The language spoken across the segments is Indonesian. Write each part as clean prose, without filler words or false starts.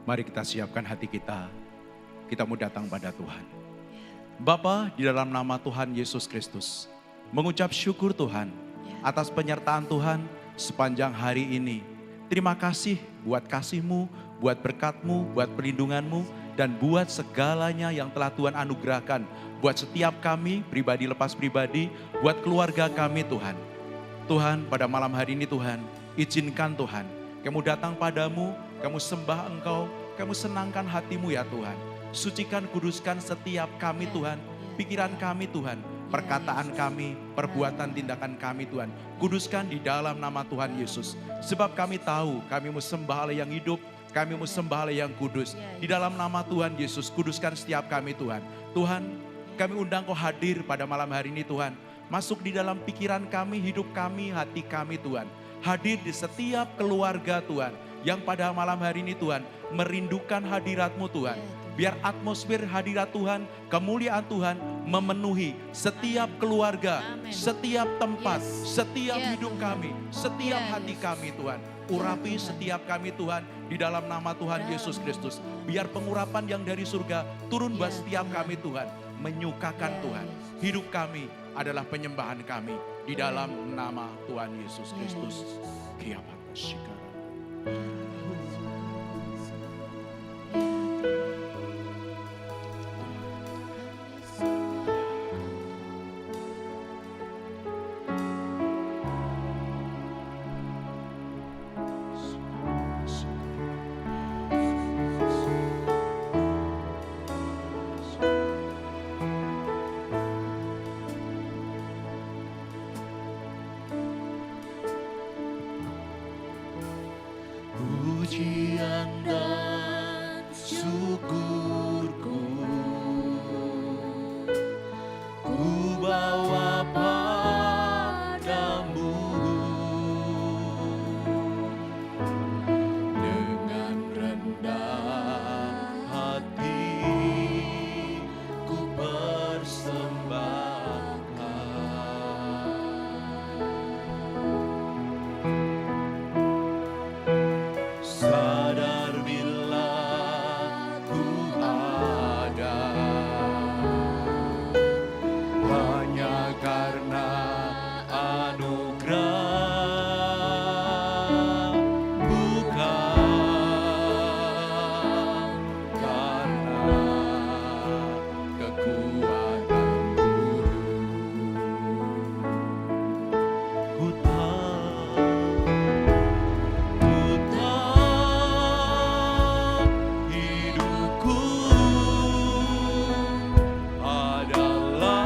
Mari kita siapkan hati kita. Kita mau datang pada Tuhan. Bapa, di dalam nama Tuhan Yesus Kristus, mengucap syukur Tuhan atas penyertaan Tuhan sepanjang hari ini. Terima kasih buat kasih-Mu, buat berkat-Mu, buat perlindungan-Mu, dan buat segalanya yang telah Tuhan anugerahkan. Buat setiap kami, pribadi lepas pribadi, buat keluarga kami Tuhan. Tuhan, pada malam hari ini Tuhan, izinkan Tuhan, kami datang padamu, kamu sembah Engkau, kamu senangkan hati-Mu ya Tuhan. Sucikan, kuduskan setiap kami Tuhan, pikiran kami Tuhan, perkataan kami, perbuatan tindakan kami Tuhan. Kuduskan di dalam nama Tuhan Yesus. Sebab kami tahu kami mau sembah Allah yang hidup, kami mau sembah Allah yang kudus. Di dalam nama Tuhan Yesus, kuduskan setiap kami Tuhan. Tuhan, kami undang Kau hadir pada malam hari ini Tuhan. Masuk di dalam pikiran kami, hidup kami, hati kami Tuhan. Hadir di setiap keluarga Tuhan. Yang pada malam hari ini Tuhan, merindukan hadirat-Mu Tuhan. Biar atmosfer hadirat Tuhan, kemuliaan Tuhan memenuhi setiap keluarga, setiap tempat, setiap hidup kami, setiap hati kami Tuhan. Urapi setiap kami Tuhan di dalam nama Tuhan Yesus Kristus. Biar pengurapan yang dari surga turun buat setiap kami Tuhan. Menyukakan Tuhan. Hidup kami adalah penyembahan kami di dalam nama Tuhan Yesus Kristus. Pujian dan syukurku ku bawa padamu dengan rendah hati ku persembahkan. Sadar bila ku ada hanya karena anugerah, bukan karena kekuatan ku tahu hidupku adalah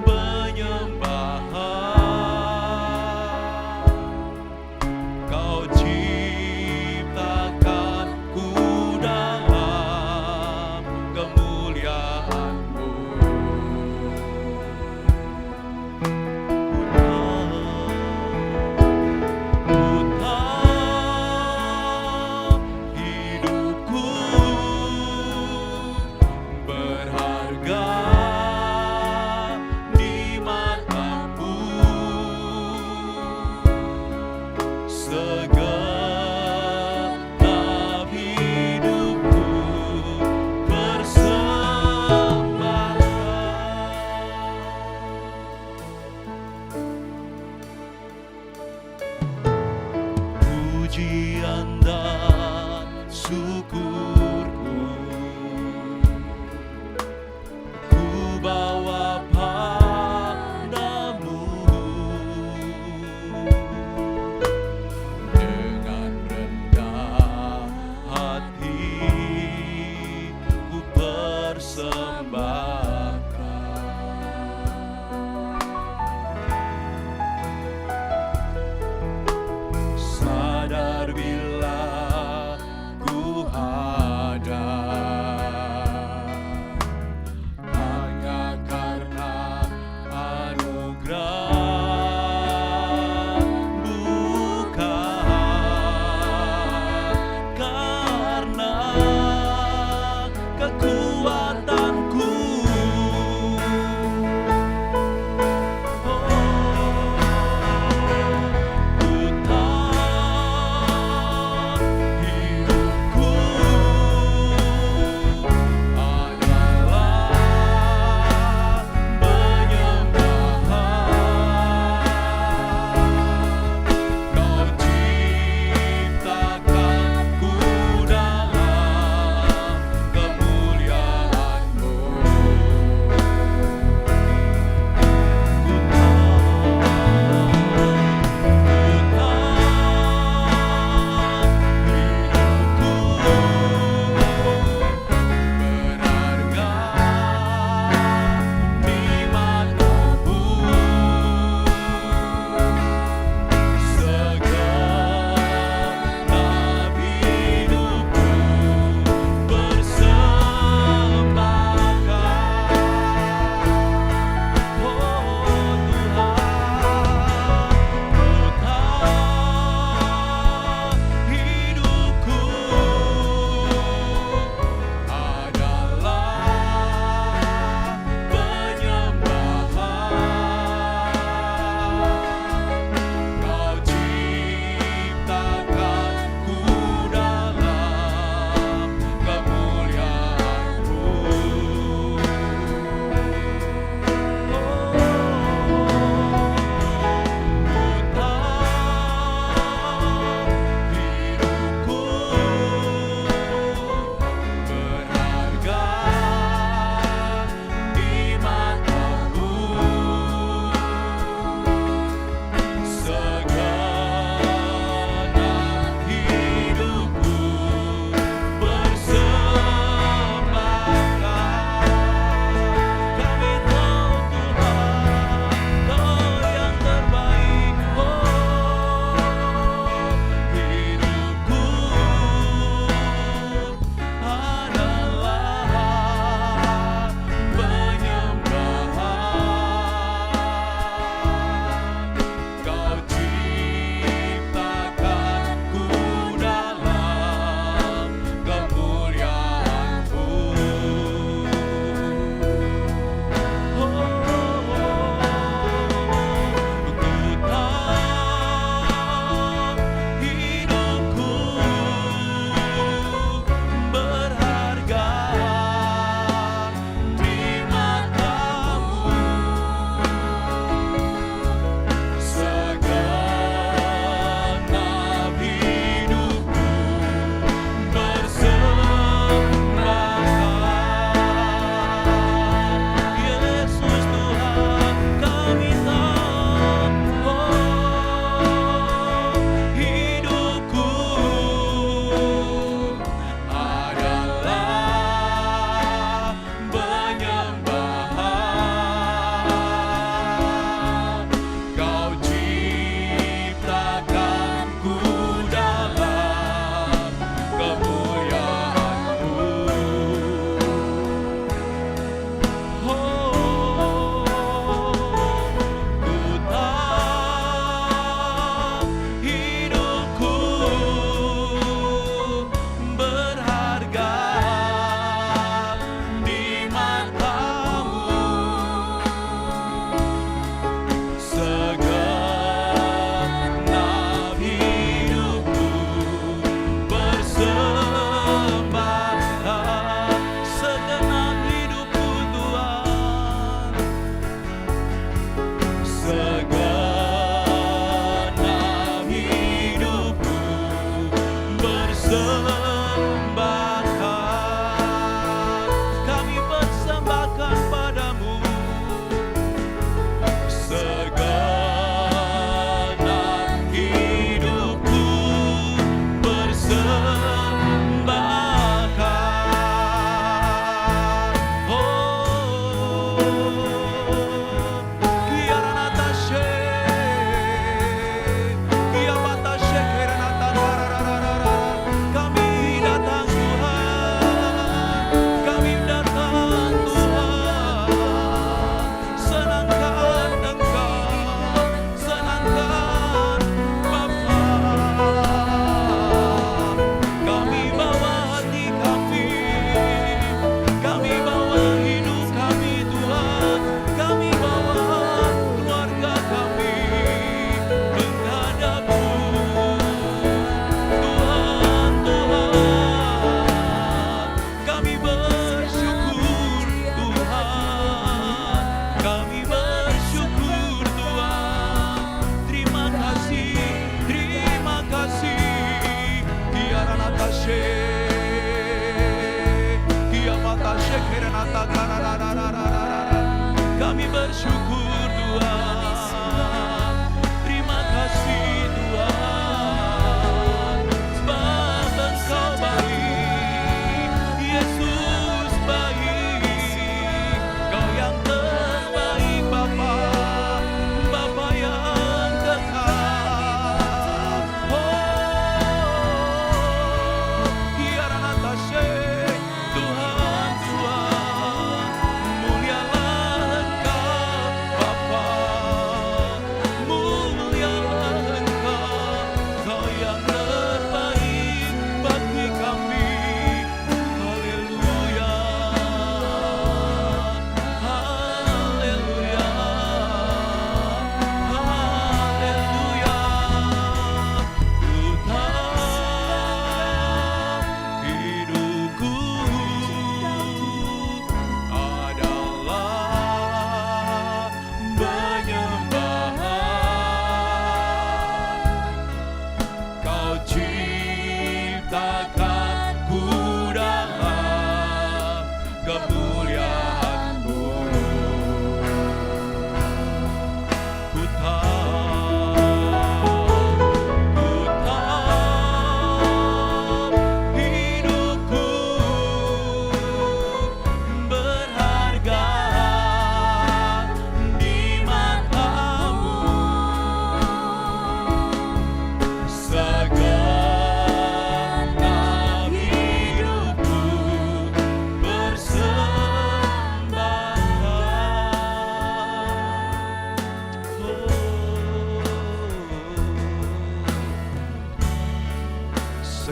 penyembahan. Kau ciptakanku dalam kemuliaan-Mu. Hidupku berharga di mata-Mu. Segenap hidupku persembahkan. Pujian dan syukurku ku bawa padamu dengan rendah hati ku persembahkan. Sadar bila ku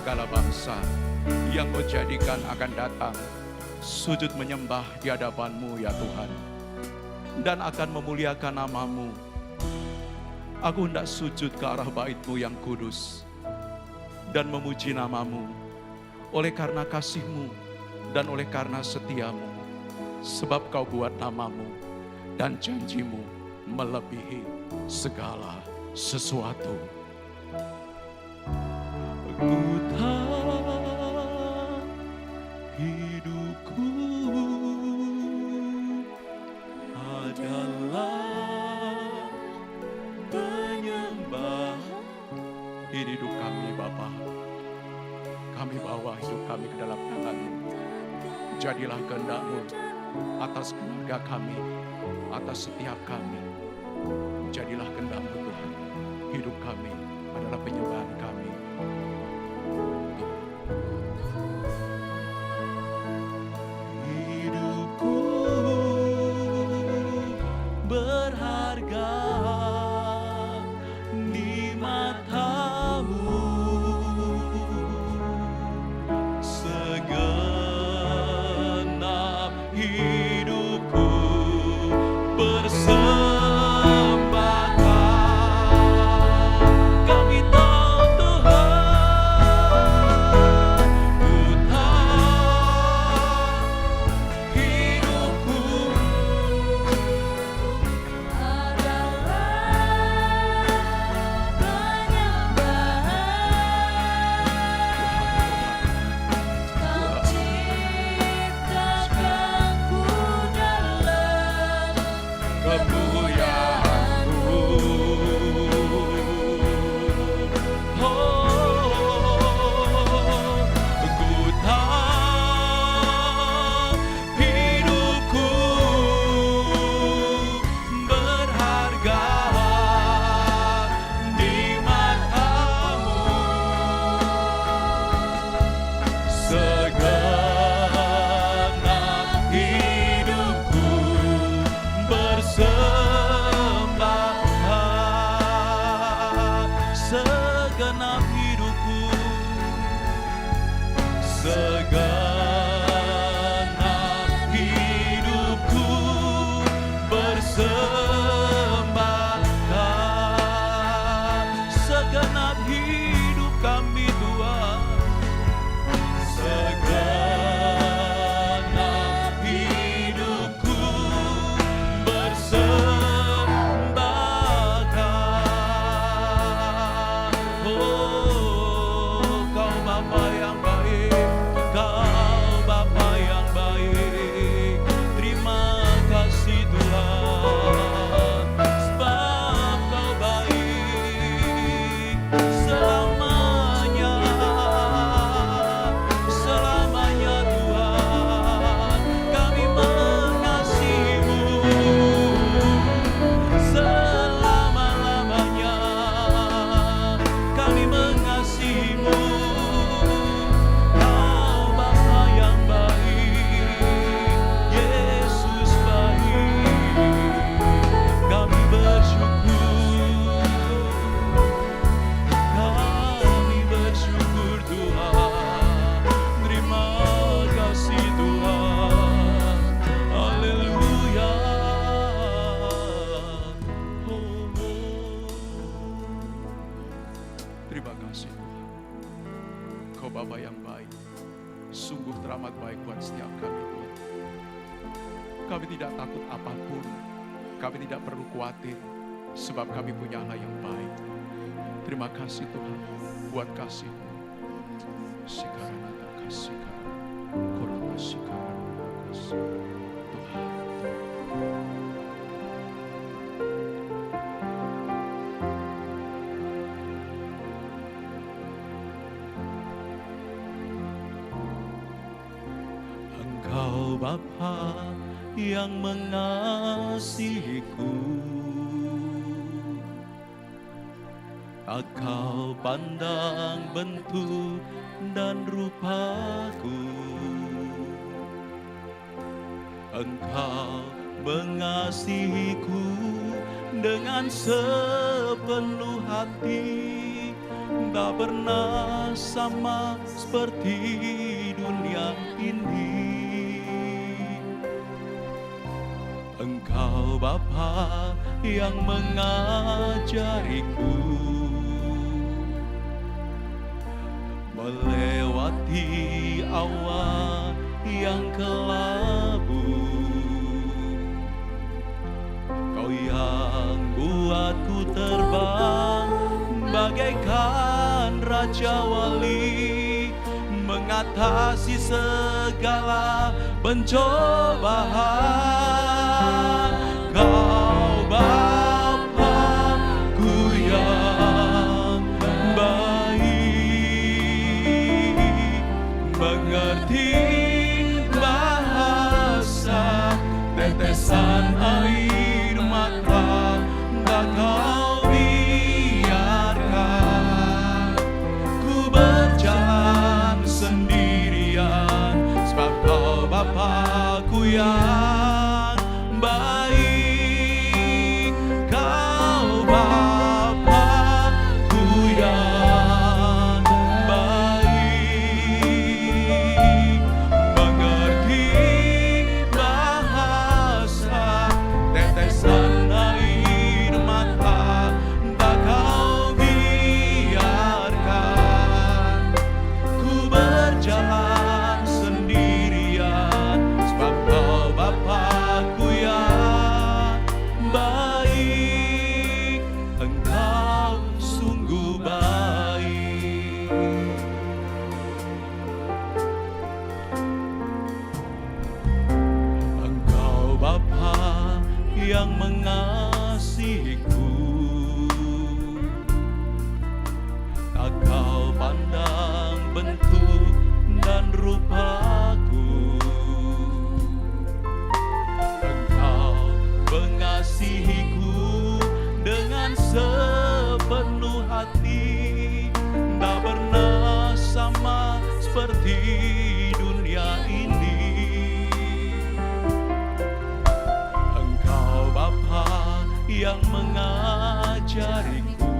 segala bangsa yang Kau jadikan akan datang sujud menyembah di hadapan-Mu ya Tuhan, dan akan memuliakan nama-Mu. Aku hendak sujud ke arah bait-Mu yang kudus dan memuji nama-Mu oleh karena kasih-Mu dan oleh karena setia-Mu, sebab Kau buat nama-Mu dan janji-Mu melebihi segala sesuatu. Ku tahu hidupku adalah penyembah. Ini hidup kami Bapa, kami bawa hidup kami ke dalam tangan-Mu. Jadilah kehendak-Mu atas keluarga kami, atas setiap kami. Jadilah kehendak-Mu Tuhan. Hidup kami adalah penyembahan kami. Hidupku berharga di mata-Mu, segenap hidupku persembahkan. Kami tahu Tuhan, ku tahu hidupku kemuliaan-Mu. Ku tahu hidupku berharga di mata-Mu, segenap hidupku bersembahkan. Segenap hidupku, segenap hidupku bersembahkan. Segenap hidup kami Tuhan, segenap hidupku bersembahkan. Oh, Kau Bapa yang baik, Kau Bapa yang baik. Terima kasih Tuhan, sebab Kau baik selamanya, selamanya Tuhan. Kami mengasihi-Mu selama-lamanya. Kami mengasihi-Mu, Kau Bapa yang baik, Yesus baik. Kami bersyukur, kami bersyukur Tuhan. Terima kasih Tuhan, haleluya. Terima kasih Tuhan. Kau Bapa yang baik, sungguh teramat baik buat setiap kami Tuhan. Kami tidak takut apapun, kami tidak perlu khawatir, sebab kami punya Allah yang baik. Terima kasih Tuhan buat kasih-Mu. Sikaranata kasihkan, kurata sikaranata kasih. Tuhan. Engkau Bapa yang mengasihiku, tak Kau pandang bentuk dan rupaku. Engkau mengasihiku dengan sepenuh hati tak pernah sama seperti dunia ini. Engkau Bapa yang mengajariku melewati awan yang kelabu. Kau yang buatku terbang bagaikan Raja Wali, mengatasi segala pencobaan. Kau Bapa-Ku yang baik, mengerti bahasa tetesan air mata, tak Kau biarkan ku berjalan sendirian, sebab Kau Bapa-Ku yang baik. Kau Bapa-Ku yang baik, mengerti bahasa tetesan air mata, tak Kau biarkan ku berjalan sendirian, sebab Kau Bapa-Ku yang baik. Engkau sungguh baik. Engkau Bapa yang mengasihiku, tak Kau pandang bentuk dan rupaku. Engkau mengasihiku dengan sepenuh hati, tak pernah sama seperti dunia ini. Engkau Bapa yang mengajariku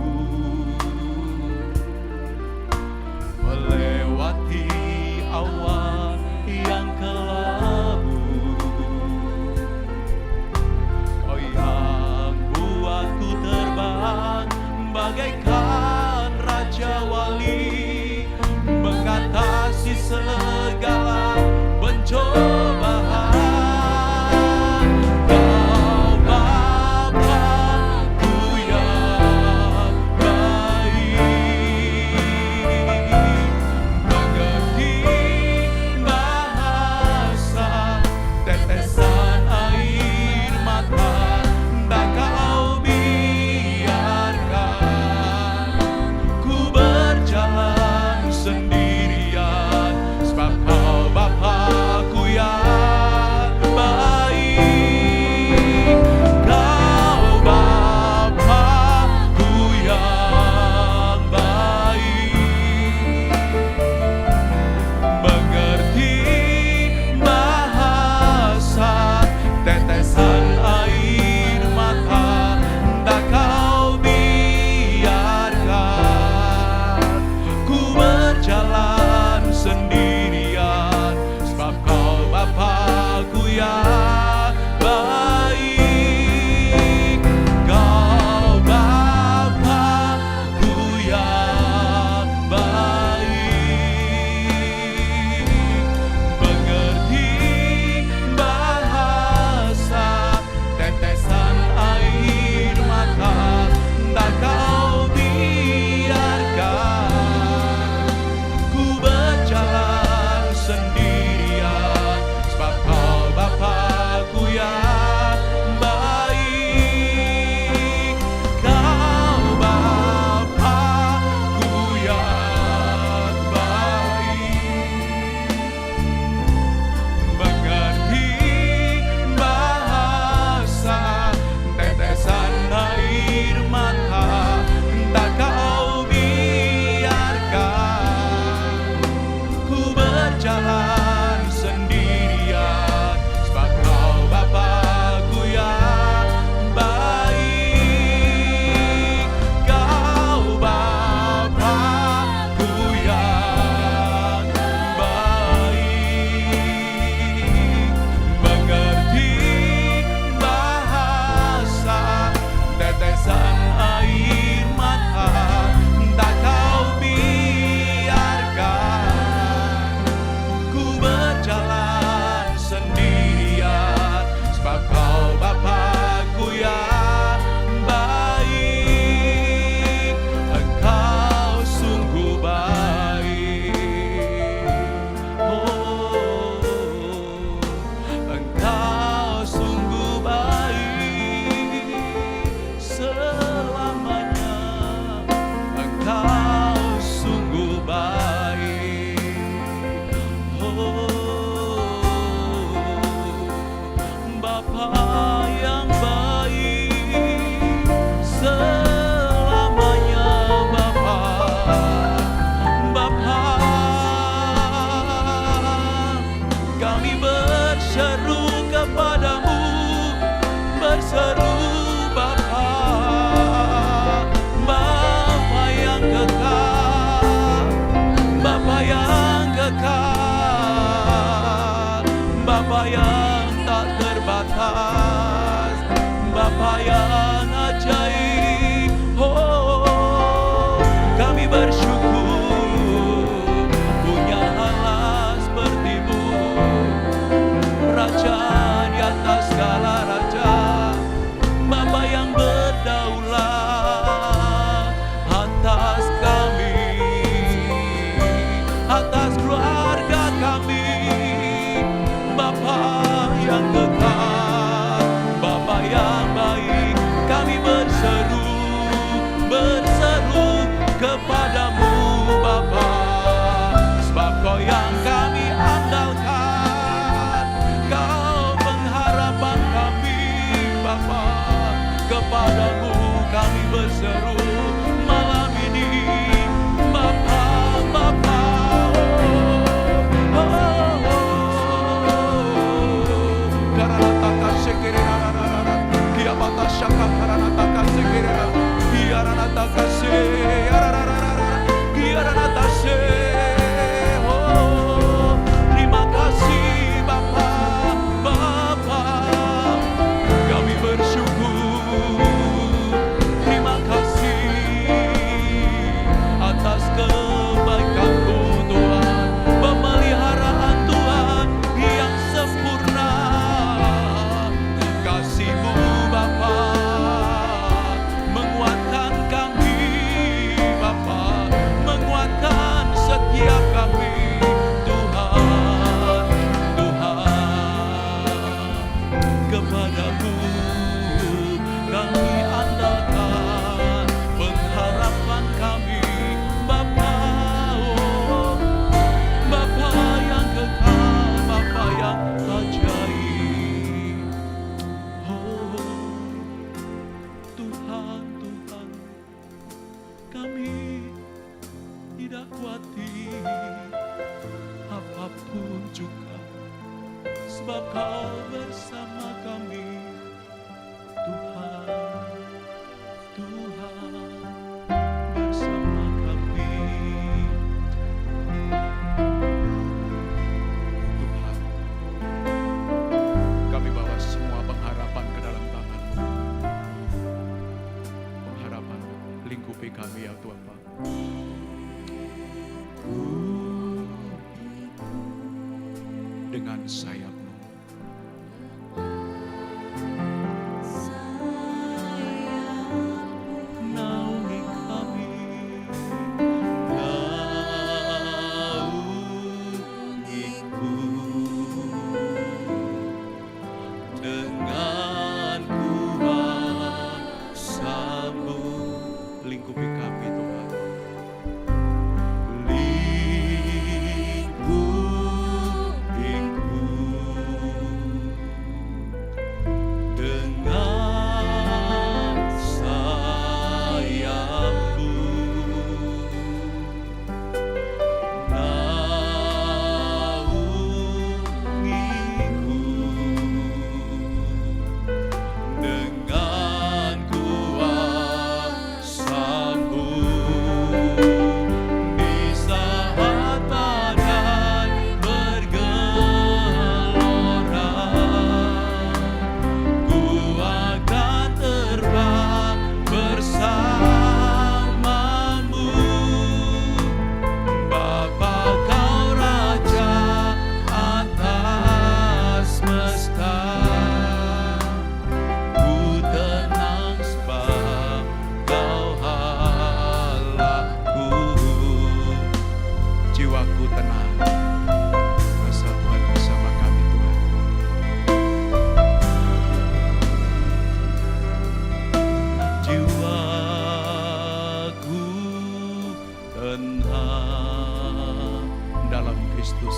melewati awan yang kelabu. Kau yang buatku terbang bagaikan Raja Wali, mengatasi segala pencobaan. Kau Bapa-Ku yang bersyukur punya Allah seperti-Mu, Raja di atas segala raja, Bapa yang berdaulat atas kami, atas keluarga kami, Bapa yang kekal, Bapa yang baik, kami berseru kepadamu Bapa, sebab Kau yang kami andalkan, Kau pengharapan kami Bapa, kepadamu kami berseru malam ini Bapa, Bapa, karena takkan sekiranya kiamata syaka karena takkan sekiranya kiarana takkan terima kasih Bapa, Bapa, kami bersyukur, terima kasih atas kebaikan-Mu Tuhan, pemeliharaan Tuhan yang sempurna, kasih-Mu Bapa menguatkan kami Bapa, menguatkan setiap kami Tuhan, Tuhan, kepadamu kami andalkan pengharapan kami Bapa, oh Bapa yang kekal, Bapa yang ajaib, oh Tuhan, Tuhan, kami tidak khawatir apapun juga, sebab Kau bersama kami, Tuhan, Tuhan bersama kami. Tuhan, kami bawa semua pengharapan ke dalam tangan-Mu, pengharapan lingkupi kami ya Tuhan. Dengan sayap-Mu naungi kami, naungiku dengan kuasa-Mu, lingkupi kami Tuhan, dalam Kristus.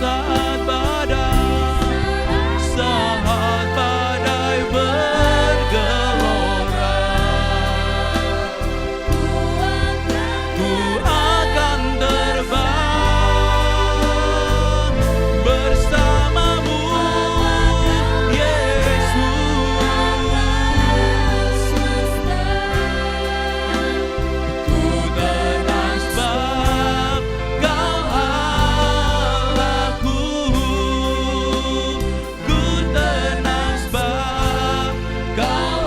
saat badai bergelora, ku akan terbang bersamamu, Yesus. Ku tenang sebab Kau Allahku, ku tenang sebab Kau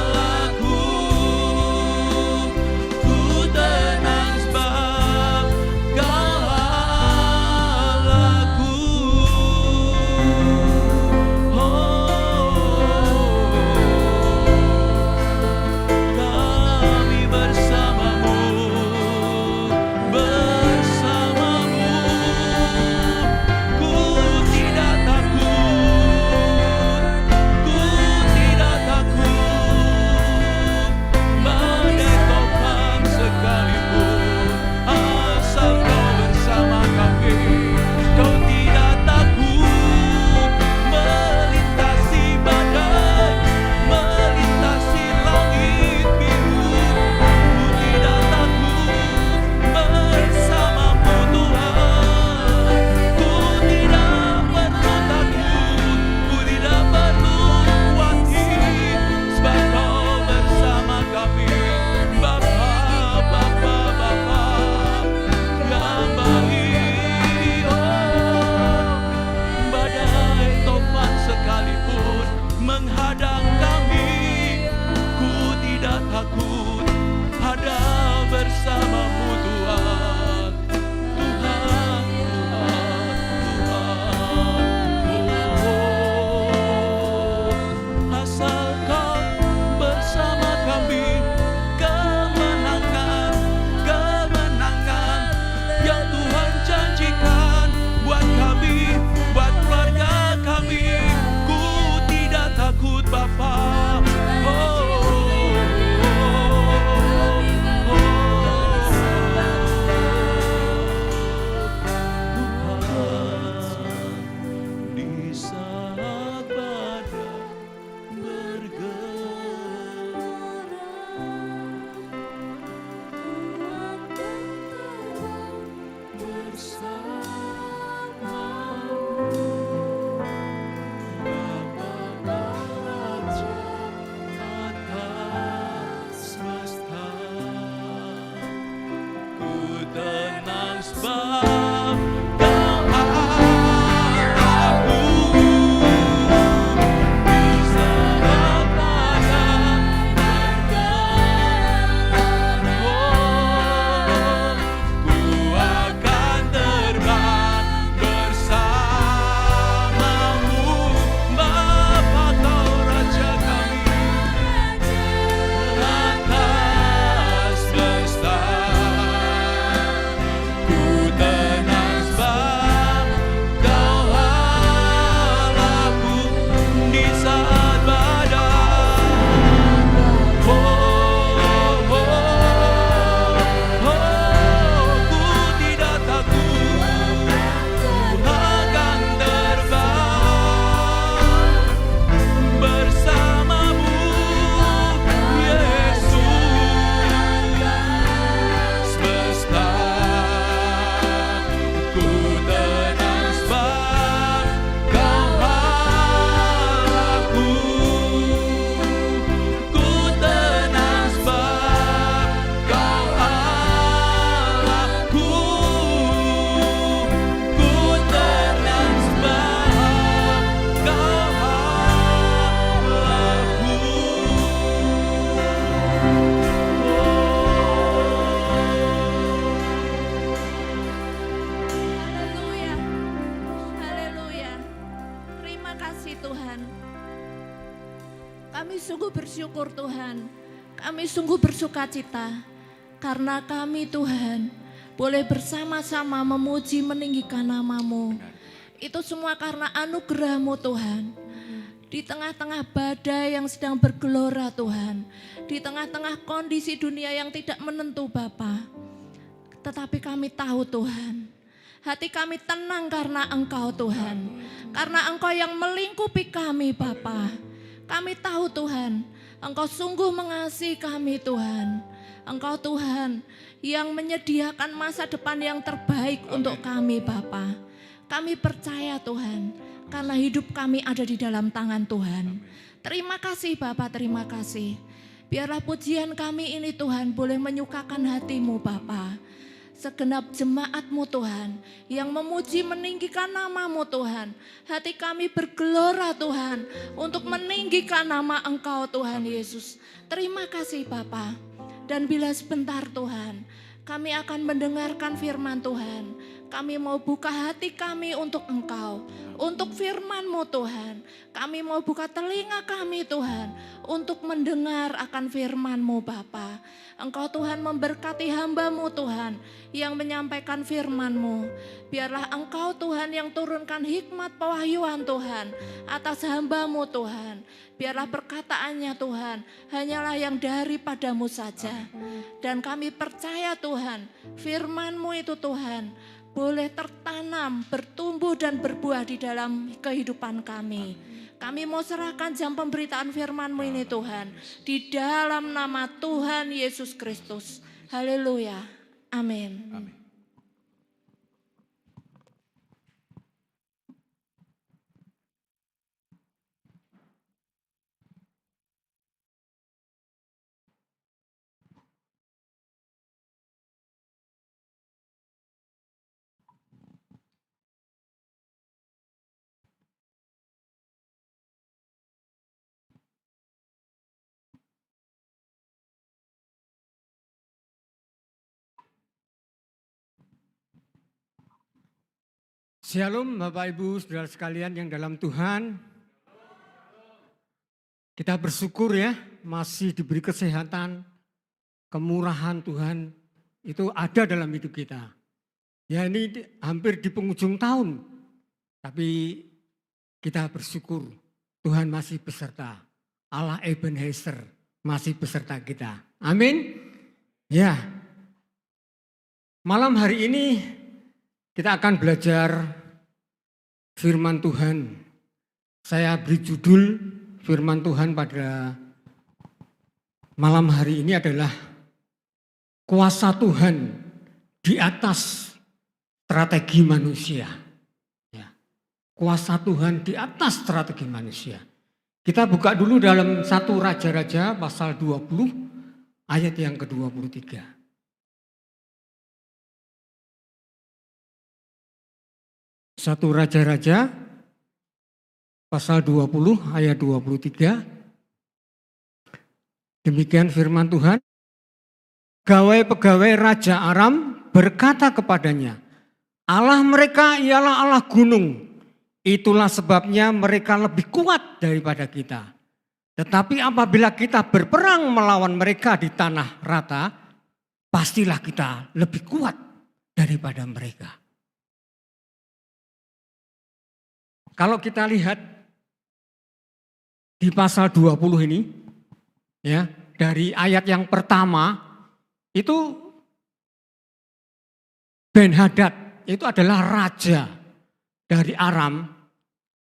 Allahku, ku tenang sebab Kau Allahku. Kami bersamamu, bersamamu. Ku tidak takut, ku tidak takut. Badai topan sekalipun, asal Kau bersama kami. Kau tidak takut melintasi badai, melintasi langit biru. Ku tidak takut bersamamu Tuhan. Ku tidak perlu takut, ku tidak perlu khawatir, sebab Kau bersama kami. Bapa yang baik, badai topan sekalipun menghadang kami, ku tidak takut, ada bersamamu Tuhan. Tuhan, asal Kau bersama kami, kemenangan yang Tuhan janjikan buat kami, buat keluarga kami. Ku tidak takut Bapa. Di saat badai tenang sebab Kau Allahku, di saat badai bergelora, ku akan terbang bersamamu. Bapa Kau Raja kami atas semesta. Ku tenang sebab Kau Allahku, di saat badai. Ku tidak takut, ku akan terbang bersamamu, Yesus. Semesta, ku tenang sebab Kau Allahku, ku tenang sebab Kau Allahku, ku tenang sebab Kau Haleluya. Haleluya. Terima kasih Tuhan. Kami sungguh bersyukur Tuhan. Kami sungguh bersukacita karena kami Tuhan boleh bersama-sama memuji meninggikan nama-Mu. Itu semua karena anugerah-Mu Tuhan. Di tengah-tengah badai yang sedang bergelora Tuhan. Di tengah-tengah kondisi dunia yang tidak menentu Bapa. Tetapi kami tahu Tuhan, Hati kami tenang karena Engkau Tuhan. Karena Engkau yang melingkupi kami Bapa. Kami tahu Tuhan, Engkau sungguh mengasihi kami Tuhan. Engkau Tuhan yang menyediakan masa depan yang terbaik untuk kami Bapa. Kami percaya Tuhan, karena hidup kami ada di dalam tangan Tuhan. Terima kasih Bapa, terima kasih. Biarlah pujian kami ini Tuhan boleh menyukakan hati-Mu Bapa. Segenap jemaat-Mu Tuhan yang memuji meninggikan nama-Mu Tuhan. Hati kami bergelora Tuhan untuk meninggikan nama Engkau Tuhan Yesus. Terima kasih Bapa. Dan bila sebentar Tuhan, kami akan mendengarkan firman Tuhan. Kami mau buka hati kami untuk Engkau, untuk firman-Mu Tuhan. Kami mau buka telinga kami Tuhan, untuk mendengar akan firman-Mu Bapa. Engkau Tuhan memberkati hamba-Mu Tuhan, yang menyampaikan firman-Mu. Biarlah Engkau Tuhan yang turunkan hikmat pewahyuan Tuhan, atas hamba-Mu Tuhan. Biarlah perkataannya Tuhan, hanyalah yang daripadamu saja. Dan kami percaya Tuhan, firman-Mu itu Tuhan, boleh tertanam, bertumbuh dan berbuah di dalam kehidupan kami. Kami mau serahkan jam pemberitaan firman-Mu ini Tuhan, di dalam nama Tuhan Yesus Kristus. Haleluya. Amin. Amin. Shalom Bapak Ibu Saudara sekalian yang dalam Tuhan. Kita bersyukur ya masih diberi kesehatan, kemurahan Tuhan itu ada dalam hidup kita. Ya ini hampir di penghujung tahun, tapi kita bersyukur Tuhan masih beserta. Allah Ebenezer masih beserta kita. Amin. Ya, malam hari ini kita akan belajar firman Tuhan. Saya beri judul firman Tuhan pada malam hari ini adalah kuasa Tuhan di atas strategi manusia. Ya. Kuasa Tuhan di atas strategi manusia. Kita buka dulu dalam 1 Raja-Raja pasal 20 ayat yang ke-23. 1 Raja-Raja pasal 20 ayat 23. Demikian firman Tuhan. Pegawai-pegawai Raja Aram berkata kepadanya, Allah mereka ialah Allah gunung. Itulah sebabnya mereka lebih kuat daripada kita. Tetapi apabila kita berperang melawan mereka di tanah rata, pastilah kita lebih kuat daripada mereka. Kalau kita lihat di pasal 20 ini, ya dari ayat yang pertama itu Ben-Hadad itu adalah raja dari Aram,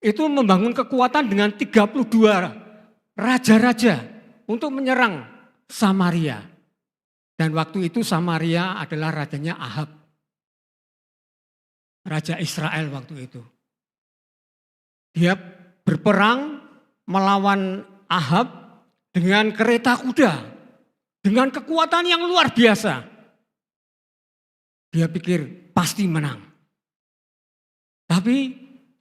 itu membangun kekuatan dengan 32 raja-raja untuk menyerang Samaria. Dan waktu itu Samaria adalah rajanya Ahab, raja Israel waktu itu. Dia berperang melawan Ahab dengan kereta kuda, dengan kekuatan yang luar biasa. Dia pikir pasti menang. Tapi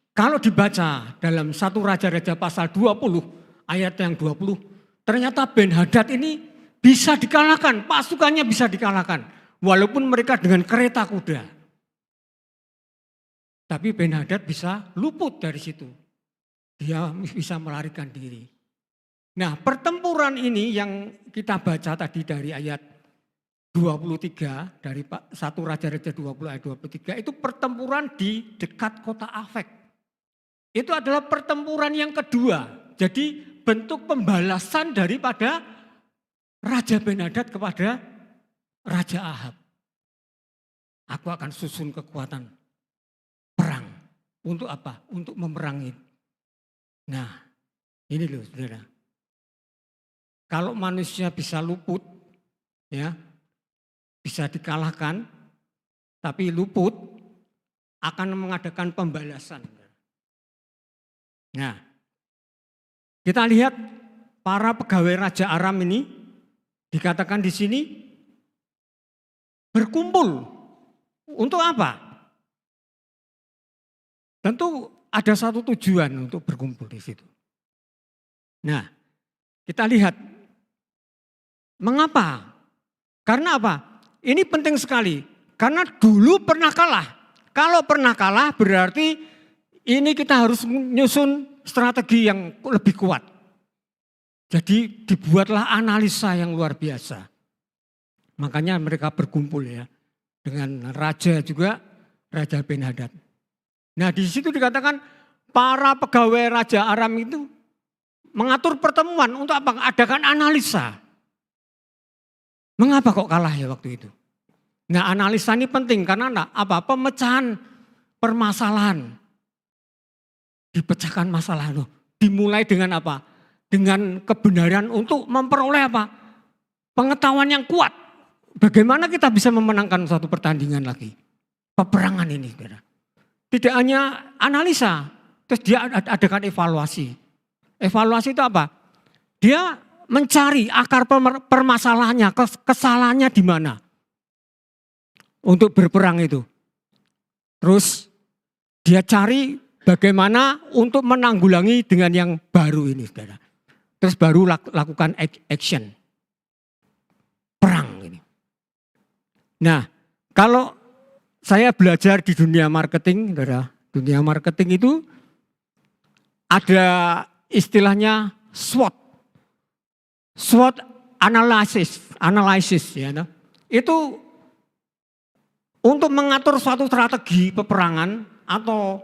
kalau dibaca dalam 1 Raja-Raja pasal 20 ayat yang 20, ternyata Ben-Hadad ini bisa dikalahkan, pasukannya bisa dikalahkan. Walaupun mereka dengan kereta kuda. Tapi Ben-Hadad bisa luput dari situ. Dia bisa melarikan diri. Nah, pertempuran ini yang kita baca tadi dari ayat 23, dari 1 Raja-Raja 20 ayat 23, itu pertempuran di dekat kota Afek. Itu adalah pertempuran yang kedua. Jadi bentuk pembalasan daripada Raja Ben-Hadad kepada Raja Ahab. Aku akan susun kekuatan Untuk apa? Untuk memerangi. Nah, ini loh saudara. Kalau manusia bisa luput, ya, bisa dikalahkan, tapi luput akan mengadakan pembalasan. Nah, kita lihat para pegawai Raja Aram ini dikatakan di sini berkumpul untuk apa? Tentu ada satu tujuan untuk berkumpul di situ. Nah, kita lihat mengapa? Karena apa? Ini penting sekali. Karena dulu pernah kalah. Kalau pernah kalah berarti ini kita harus menyusun strategi yang lebih kuat. Jadi dibuatlah analisa yang luar biasa. Makanya mereka berkumpul ya dengan raja juga, Raja Ben-Hadad. Nah di situ dikatakan para pegawai Raja Aram itu mengatur pertemuan untuk apa? Adakan analisa. Mengapa kok kalah ya waktu itu? Nah analisa ini penting karena apa? Pemecahan permasalahan. Dipecahkan masalah loh. Dimulai dengan apa? Dengan kebenaran untuk memperoleh apa? Pengetahuan yang kuat. Bagaimana kita bisa memenangkan suatu pertandingan lagi? Peperangan ini. Tidak hanya analisa, terus dia adakan evaluasi. Evaluasi itu apa? Dia mencari akar permasalahannya, kesalahannya di mana. Untuk berperang itu. Terus dia cari bagaimana untuk menanggulangi dengan yang baru ini, saudara. Terus baru lakukan action. Perang ini. Nah, kalau saya belajar di dunia marketing, saudara. Dunia marketing itu ada istilahnya SWOT. SWOT analysis ya. Itu untuk mengatur suatu strategi peperangan atau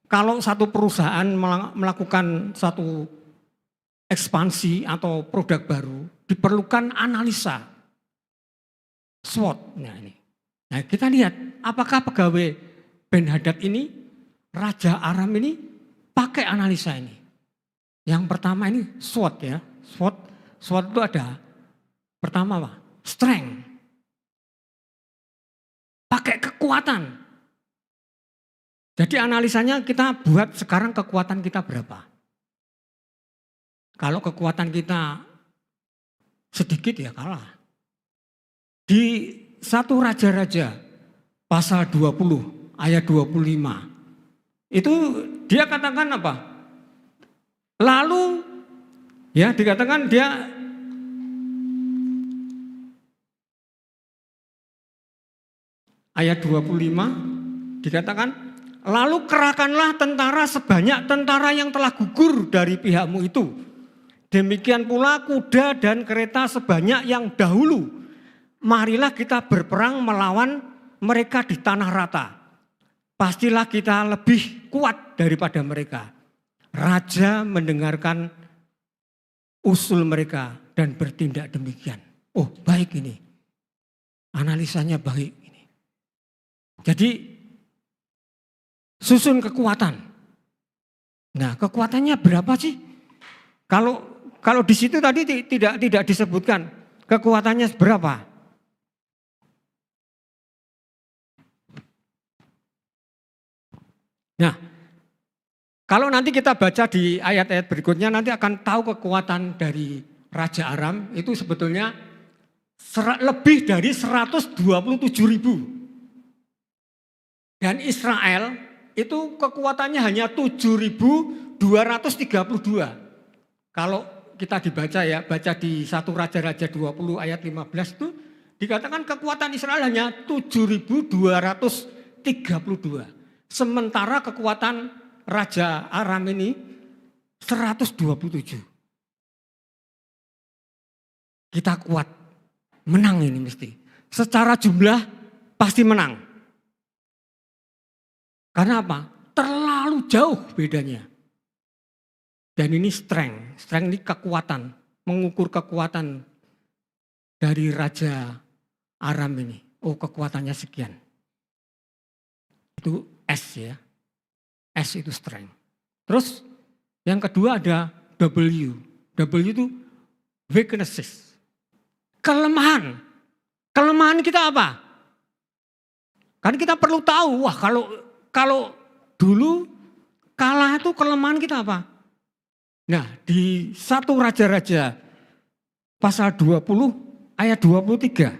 kalau satu perusahaan melakukan satu ekspansi atau produk baru, diperlukan analisa SWOT. Nah kita lihat apakah pegawai Ben-Hadad ini, Raja Aram ini pakai analisa ini. Yang pertama ini SWOT ya. SWOT itu ada pertama apa? Strength. Pakai kekuatan. Jadi analisanya kita buat sekarang kekuatan kita berapa. Kalau kekuatan kita sedikit ya kalah. Di 1 Raja-Raja pasal 20 ayat 25. Itu dia katakan apa? Lalu ya dikatakan dia ayat 25 dikatakan lalu kerahkanlah tentara sebanyak tentara yang telah gugur dari pihakmu itu. Demikian pula kuda dan kereta sebanyak yang dahulu. Marilah kita berperang melawan mereka di tanah rata. Pastilah kita lebih kuat daripada mereka. Raja mendengarkan usul mereka dan bertindak demikian. Oh baik ini. Analisanya baik ini. Jadi susun kekuatan. Nah kekuatannya berapa sih? Kalau di situ tadi tidak disebutkan kekuatannya berapa. Nah, kalau nanti kita baca di ayat-ayat berikutnya nanti akan tahu kekuatan dari Raja Aram itu sebetulnya lebih dari 127.000. Dan Israel itu kekuatannya hanya 7.232. Kalau kita dibaca ya, baca di 1 Raja-Raja 20 ayat 15 itu dikatakan kekuatan Israel hanya 7.232. Sementara kekuatan Raja Aram ini 127. Kita kuat, menang ini mesti. Secara jumlah pasti menang. Karena apa? Terlalu jauh bedanya. Dan ini strength ini kekuatan, mengukur kekuatan dari Raja Aram ini. Oh kekuatannya sekian. Itu S ya. S itu strength. Terus yang kedua ada W. W itu weaknesses. Kelemahan. Kelemahan kita apa? Kan kita perlu tahu, wah kalau dulu kalah itu kelemahan kita apa? Nah, di 1 Raja-Raja pasal 20 ayat 23.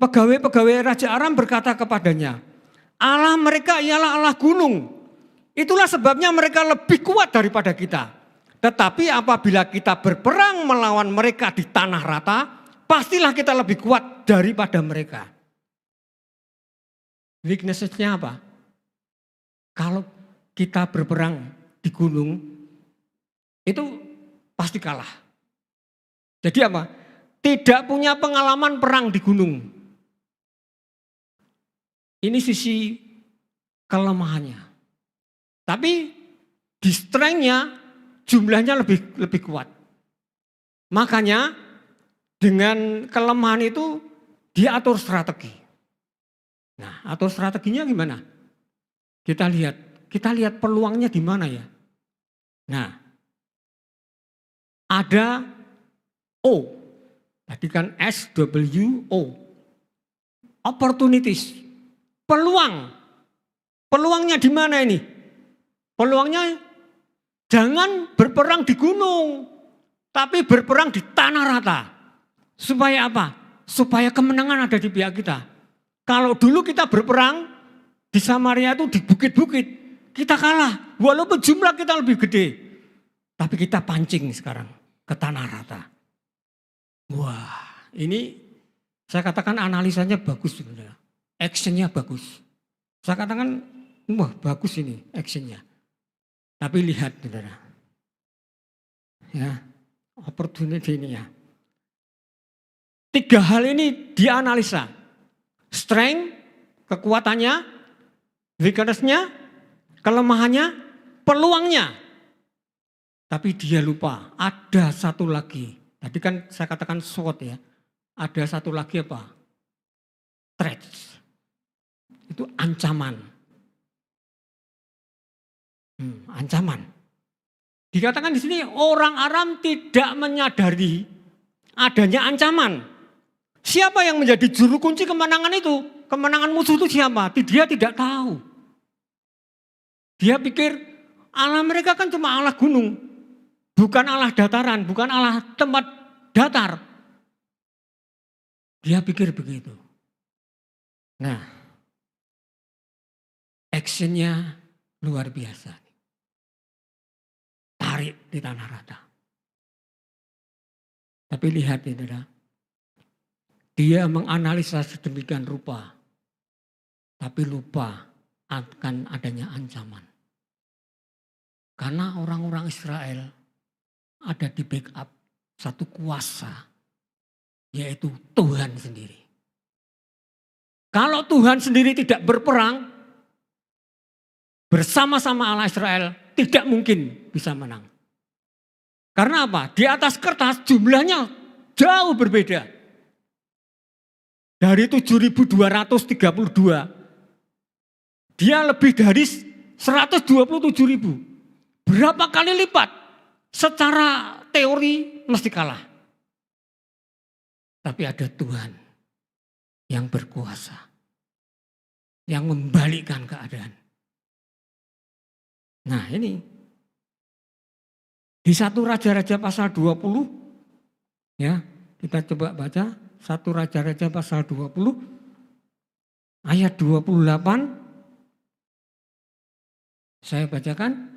Pegawai-pegawai Raja Aram berkata kepadanya, Allah mereka ialah Allah gunung. Itulah sebabnya mereka lebih kuat daripada kita. Tetapi apabila kita berperang melawan mereka di tanah rata, pastilah kita lebih kuat daripada mereka. Weakness-nya apa? Kalau kita berperang di gunung, itu pasti kalah. Jadi apa? Tidak punya pengalaman perang di gunung. Ini sisi kelemahannya. Tapi di strength-nya jumlahnya lebih kuat. Makanya dengan kelemahan itu dia atur strategi. Nah, atur strateginya gimana? Kita lihat peluangnya di mana ya. Nah, ada O. Tadi kan S, W, O. Opportunities. Peluang. Peluangnya di mana ini? Peluangnya jangan berperang di gunung, tapi berperang di tanah rata. Supaya apa? Supaya kemenangan ada di pihak kita. Kalau dulu kita berperang di Samaria itu di bukit-bukit, kita kalah. Walaupun jumlah kita lebih gede. Tapi kita pancing sekarang ke tanah rata. Wah, ini saya katakan analisanya bagus sebenarnya. Actionnya bagus. Saya katakan, wah bagus ini actionnya. Tapi lihat saudara. Ya, opportunity ini ya. 3 hal ini dianalisa. Strength, kekuatannya, weakness-nya, kelemahannya, peluangnya. Tapi dia lupa, ada satu lagi. Tadi kan saya katakan SWOT ya. Ada satu lagi apa? Threats. Itu ancaman. Ancaman. Dikatakan di sini orang Aram tidak menyadari adanya ancaman. Siapa yang menjadi juru kunci kemenangan itu? Kemenangan musuh itu siapa? Dia tidak tahu. Dia pikir Allah mereka kan cuma Allah gunung. Bukan Allah dataran, bukan Allah tempat datar. Dia pikir begitu. Nah, actionnya luar biasa. Tarik di tanah rata. Tapi lihat ini, dia menganalisa sedemikian rupa, tapi lupa akan adanya ancaman. Karena orang-orang Israel ada di backup satu kuasa, yaitu Tuhan sendiri. Kalau Tuhan sendiri tidak berperang bersama-sama Allah Israel, tidak mungkin bisa menang. Karena apa? Di atas kertas jumlahnya jauh berbeda. Dari 7.232, dia lebih dari 127.000. Berapa kali lipat? Secara teori mesti kalah. Tapi ada Tuhan yang berkuasa, yang membalikkan keadaan. Nah ini, di 1 Raja-Raja pasal 20, ya kita coba baca 1 Raja-Raja pasal 20, ayat 28, saya bacakan.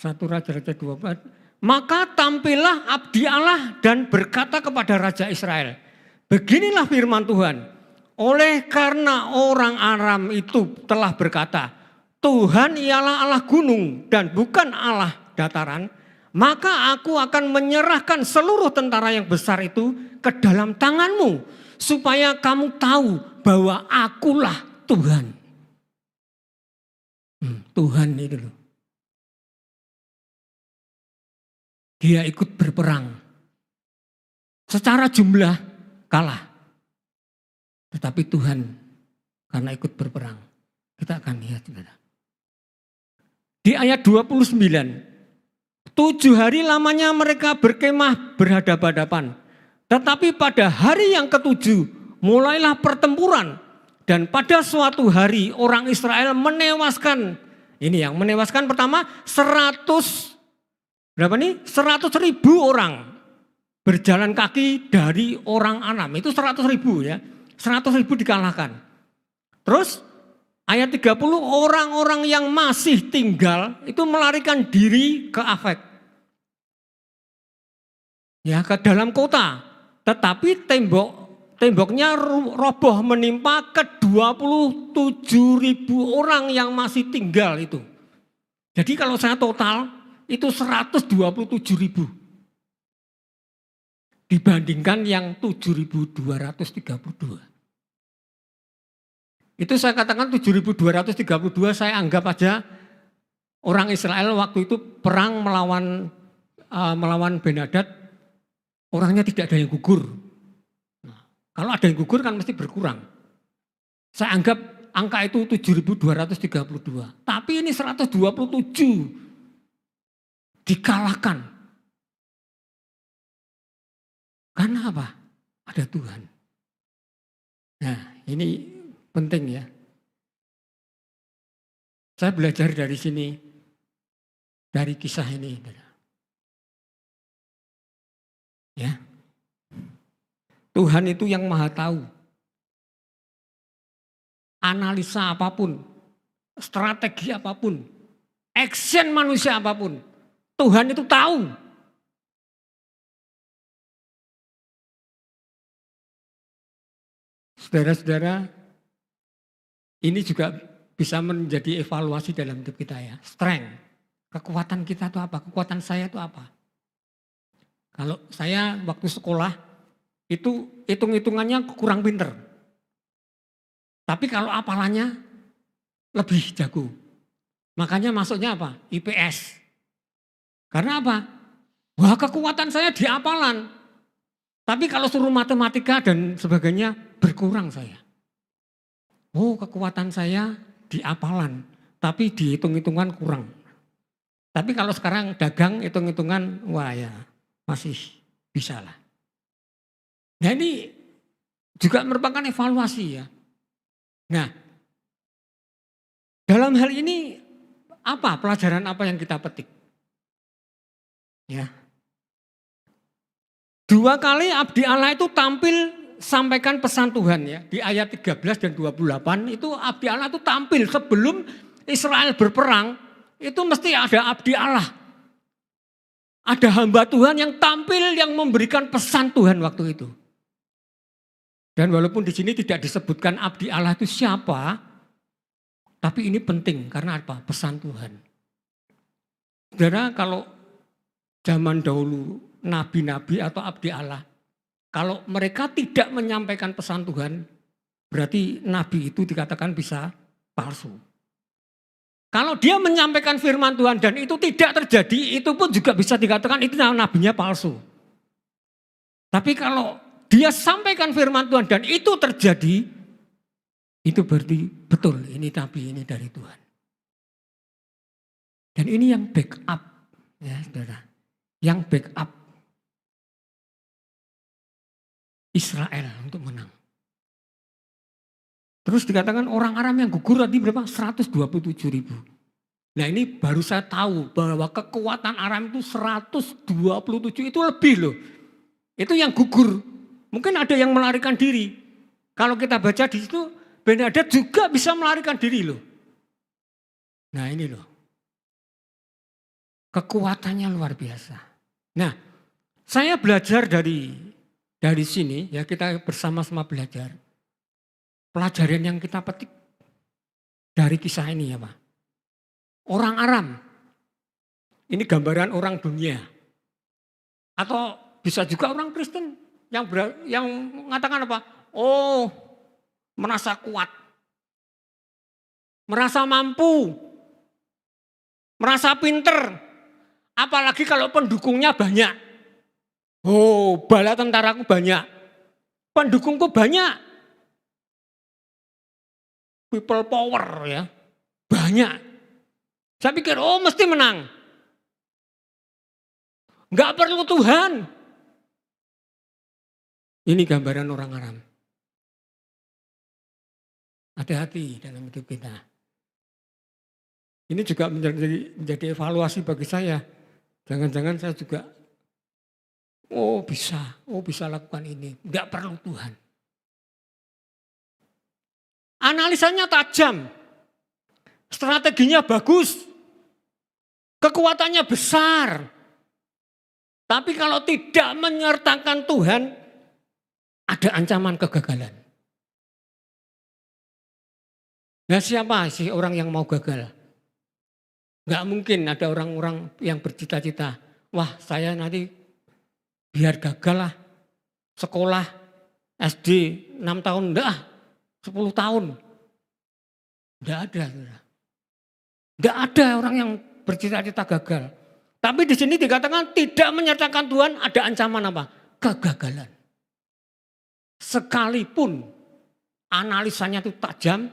1 Raja-Raja 24, maka tampillah abdi Allah dan berkata kepada Raja Israel, beginilah firman Tuhan, oleh karena orang Aram itu telah berkata, Tuhan ialah Allah gunung dan bukan Allah dataran, maka aku akan menyerahkan seluruh tentara yang besar itu ke dalam tanganmu, supaya kamu tahu bahwa akulah Tuhan. Tuhan itu loh. Dia ikut berperang. Secara jumlah kalah. Tetapi Tuhan karena ikut berperang. Kita akan lihat, saudara. Di ayat 29, 7 hari lamanya mereka berkemah berhadapan-hadapan. Tetapi pada hari yang ketujuh mulailah pertempuran. Dan pada suatu hari orang Israel menewaskan. Ini yang menewaskan pertama 100 ribu orang berjalan kaki dari orang Anam. Itu 100 ribu ya. 100 ribu dikalahkan. Terus ayat 30 orang-orang yang masih tinggal itu melarikan diri ke Afek. Ya, ke dalam kota. Tetapi temboknya roboh menimpa ke 27 ribu orang yang masih tinggal itu. Jadi kalau saya total itu 127 ribu. Dibandingkan yang 7.232. Itu saya katakan 7.232 saya anggap aja orang Israel waktu itu perang melawan Ben-Hadad, orangnya tidak ada yang gugur. Nah, kalau ada yang gugur kan mesti berkurang. Saya anggap angka itu 7.232. Tapi ini 127 dikalahkan. Karena apa? Ada Tuhan. Nah, ini penting ya. Saya belajar dari sini, dari kisah ini. Ya. Tuhan itu yang maha tahu. Analisa apapun, strategi apapun, action manusia apapun, Tuhan itu tahu. Saudara-saudara, ini juga bisa menjadi evaluasi dalam hidup kita ya. Strength, kekuatan kita itu apa? Kekuatan saya itu apa? Kalau saya waktu sekolah itu hitung-hitungannya kurang pinter. Tapi kalau apalannya lebih jago. Makanya masuknya apa? IPS. Karena apa? Wah, kekuatan saya di apalan. Tapi kalau suruh matematika dan sebagainya berkurang saya. Oh, kekuatan saya di apalan, tapi di hitung-hitungan kurang. Tapi kalau sekarang dagang hitung-hitungan, wah ya masih bisa lah. Nah ini juga merupakan evaluasi ya. Nah, dalam hal ini apa pelajaran apa yang kita petik? Ya. 2 kali abdi Allah itu tampil sampaikan pesan Tuhan ya. Di ayat 13 dan 28 itu abdi Allah itu tampil sebelum Israel berperang. Itu mesti ada abdi Allah. Ada hamba Tuhan yang tampil yang memberikan pesan Tuhan waktu itu. Dan walaupun di sini tidak disebutkan abdi Allah itu siapa, tapi ini penting karena apa? Pesan Tuhan. Saudara, kalau zaman dahulu nabi-nabi atau abdi Allah, kalau mereka tidak menyampaikan pesan Tuhan, berarti nabi itu dikatakan bisa palsu. Kalau dia menyampaikan firman Tuhan dan itu tidak terjadi, itu pun juga bisa dikatakan itu nabinya palsu. Tapi kalau dia sampaikan firman Tuhan dan itu terjadi, itu berarti betul ini nabi, ini dari Tuhan. Dan ini yang backup, ya saudara, yang backup Israel untuk menang. Terus dikatakan orang Aram yang gugur tadi berapa? 127 ribu. Nah ini baru saya tahu bahwa kekuatan Aram itu 127 itu lebih loh. Itu yang gugur. Mungkin ada yang melarikan diri. Kalau kita baca di situ, Ben-Hadad juga bisa melarikan diri loh. Nah ini loh. Kekuatannya luar biasa. Nah saya belajar dari sini ya, kita bersama-sama belajar. Pelajaran yang kita petik dari kisah ini ya Pak. Orang Aram, ini gambaran orang dunia. Atau bisa juga orang Kristen yang mengatakan apa? Oh, merasa kuat. Merasa mampu. Merasa pinter. Apalagi kalau pendukungnya banyak. Oh, bala tentaraku banyak. Pendukungku banyak. people power ya. Banyak. Saya pikir, oh mesti menang. Enggak perlu Tuhan. Ini gambaran orang Aram. Hati-hati dalam hidup kita. Ini juga menjadi evaluasi bagi saya. Jangan-jangan saya juga, oh bisa lakukan ini. Enggak perlu Tuhan. Analisanya tajam. Strateginya bagus. Kekuatannya besar. Tapi kalau tidak menyertakan Tuhan, ada ancaman kegagalan. Nah siapa sih orang yang mau gagal? Gak mungkin ada orang-orang yang bercita-cita, wah saya nanti biar gagal lah, sekolah SD 6 tahun, enggak 10 tahun. Enggak ada. Enggak ada orang yang bercita-cita gagal. Tapi di sini dikatakan tidak menyertakan Tuhan, ada ancaman apa? Kegagalan. Sekalipun analisanya itu tajam,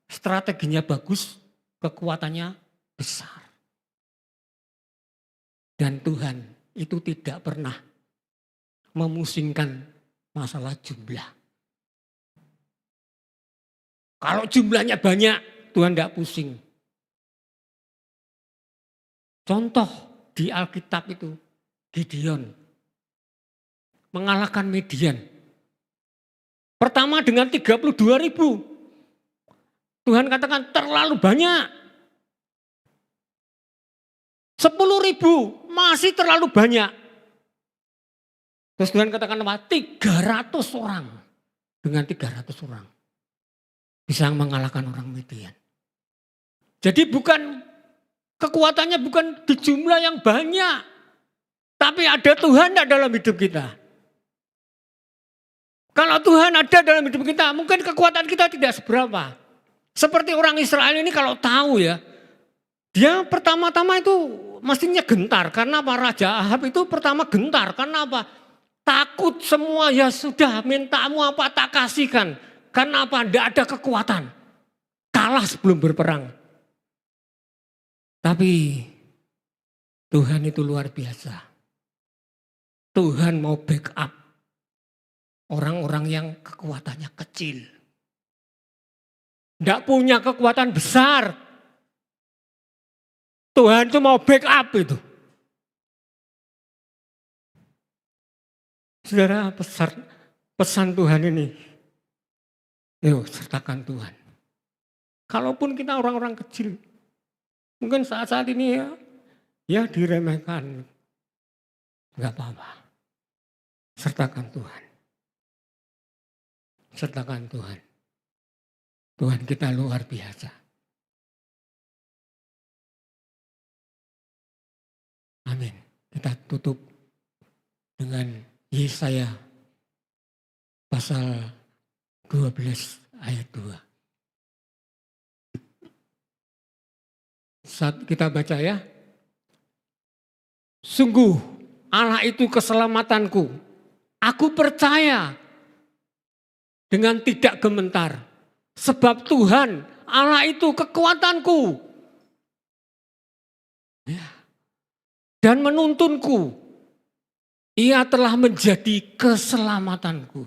strateginya bagus, kekuatannya besar. Dan Tuhan itu tidak pernah memusingkan masalah jumlah. Kalau jumlahnya banyak, Tuhan tidak pusing. Contoh di Alkitab itu, Gideon mengalahkan Midian. Pertama dengan 32.000. Tuhan katakan terlalu banyak. 10.000 masih terlalu banyak. Terus Tuhan katakan apa? 300 orang. Dengan 300 orang. Bisa mengalahkan orang Midian. Jadi kekuatannya bukan di jumlah yang banyak. Tapi ada Tuhan dalam hidup kita. Kalau Tuhan ada dalam hidup kita, mungkin kekuatan kita tidak seberapa. Seperti orang Israel ini kalau tahu ya, dia pertama-tama itu mestinya gentar. Karena apa? Raja Ahab itu pertama gentar. Karena apa? Takut semua, ya sudah mintamu apa tak kasihkan. Karena apa? Tidak ada kekuatan. Kalah sebelum berperang. Tapi Tuhan itu luar biasa. Tuhan mau backup orang-orang yang kekuatannya kecil. Tidak punya kekuatan besar. Tuhan itu mau backup itu. Saudara, pesan Tuhan ini. Yuk sertakan Tuhan. Kalaupun kita orang-orang kecil. Mungkin saat-saat ini ya diremehkan. Enggak apa-apa. Sertakan Tuhan. Sertakan Tuhan. Tuhan kita luar biasa. Amin. Kita tutup dengan Yesaya pasal 12 ayat 2. Saat kita baca ya. Sungguh Allah itu keselamatanku. Aku percaya dengan tidak gementar. Sebab Tuhan Allah itu kekuatanku. Ya. Dan menuntunku. Ia telah menjadi keselamatanku.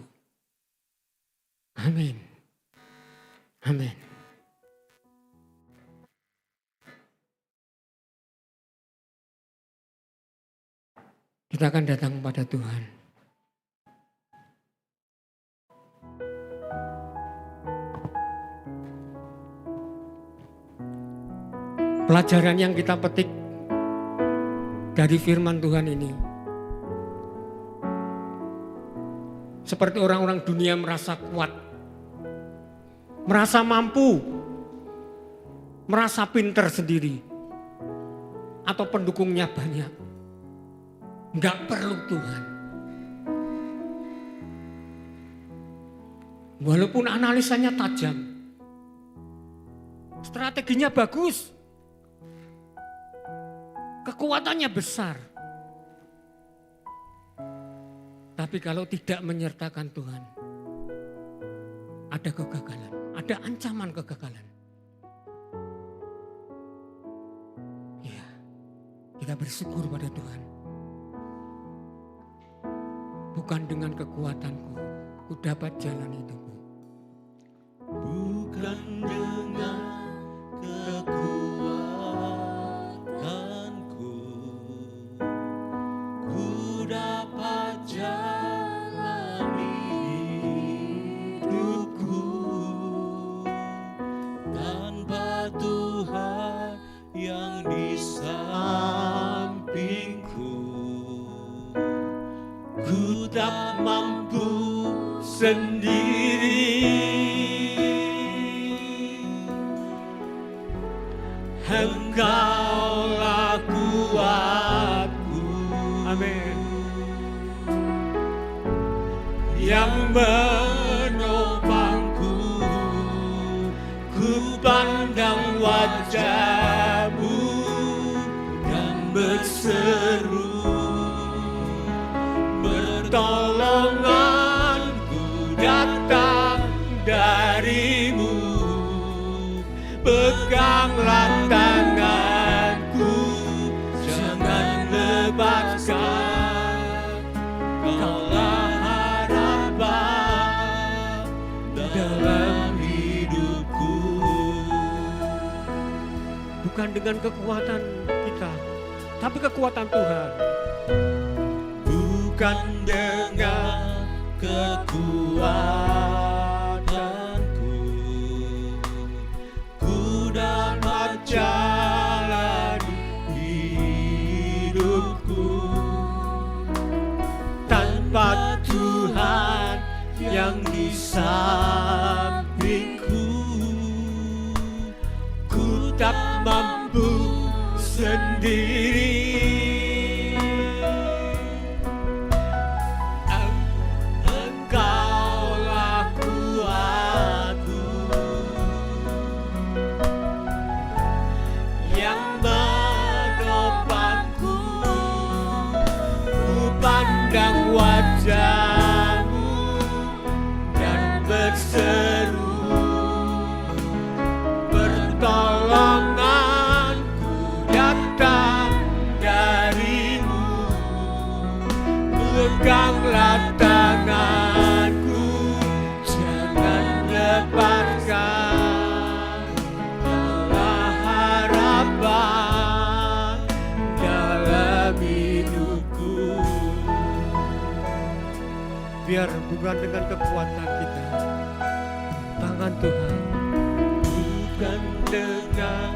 Amin. Amin. Kita akan datang kepada Tuhan. Pelajaran yang kita petik dari firman Tuhan ini. Seperti orang-orang dunia merasa kuat, merasa mampu, merasa pintar sendiri, atau pendukungnya banyak. Enggak perlu Tuhan. Walaupun analisanya tajam, strateginya bagus, kekuatannya besar. Tapi kalau tidak menyertakan Tuhan, ada kegagalan. ada ancaman kegagalan. Ya, kita bersyukur pada Tuhan. Bukan dengan kekuatanku, ku dapat jalan hidupku. Bukan dengan kekuatanku, ku dapat jalani hidupku. Tanpa Tuhan yang di sampingku, ku tak mampu sendiri. Engkaulah kuatku, amin, yang menopangku. Ku pandang wajah-Mu dan berseru, pertolonganku datang dari-Mu. Peganglah tanganku, jangan lepaskan. Kaulah harapan dalam hidupku. Bukan dengan kekuatan kita, tapi kekuatan Tuhan. Bukan dengan kekuatanku, ku dapat jalani hidupku. Tanpa Tuhan yang di sampingku, ku tak mampu sendiri. Engkaulah kuatku, yang menopangku. Ku pandang wajah-Mu dan berseru, pertolonganku datang dari-Mu. Peganglah tanganku, jangan lepaskan. Kaulah harapan dalam hidupku. Biar bukan dengan kekuatan kita, tangan Tuhan. Bukan dengan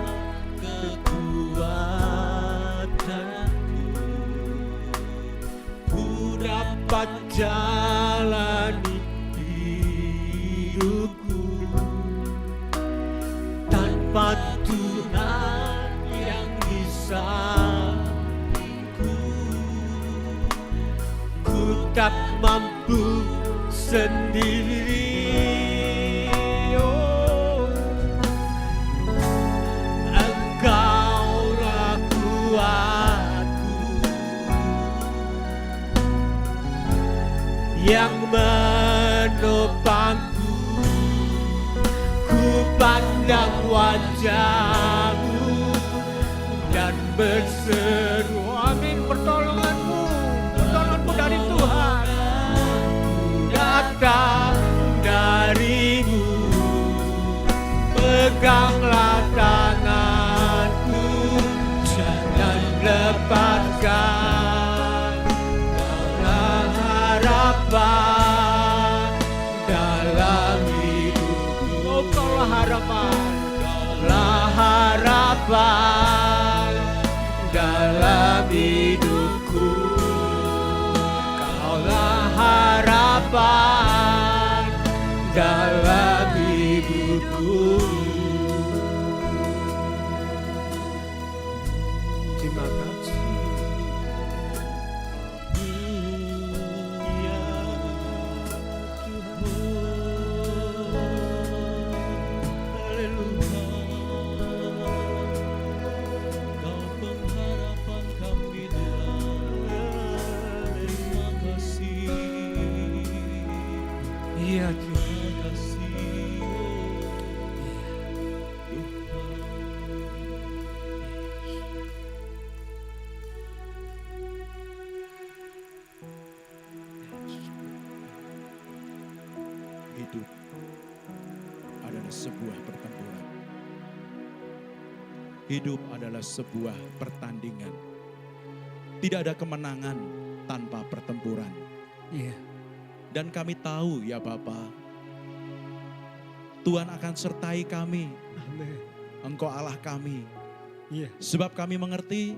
kekuatanku, ku dapat jalani hidupku. Tanpa Tuhan yang di sampingku, ku tak mampu sendiri. Engkaulah kuatku, yang menopangku. Ku pandang wajah-Mu dan berseru, amin, pertolongan-Mu dari Tuhan datang dari-Mu. Peganglah tanganku, jangan lepaskan. Kaulah harapan dalam hidupku. Oh, Kaulah harapan, Kaulah harapan dalam hidupku. Kaulah harapan dalam hidupku. Terima kasih. Ya Tuhan, haleluya. sebuah pertempuran. Hidup adalah sebuah pertandingan. Tidak ada kemenangan tanpa pertempuran. Iya. Dan kami tahu ya Bapa, Tuhan akan sertai kami. Amin. Engkau Allah kami. Iya. Sebab kami mengerti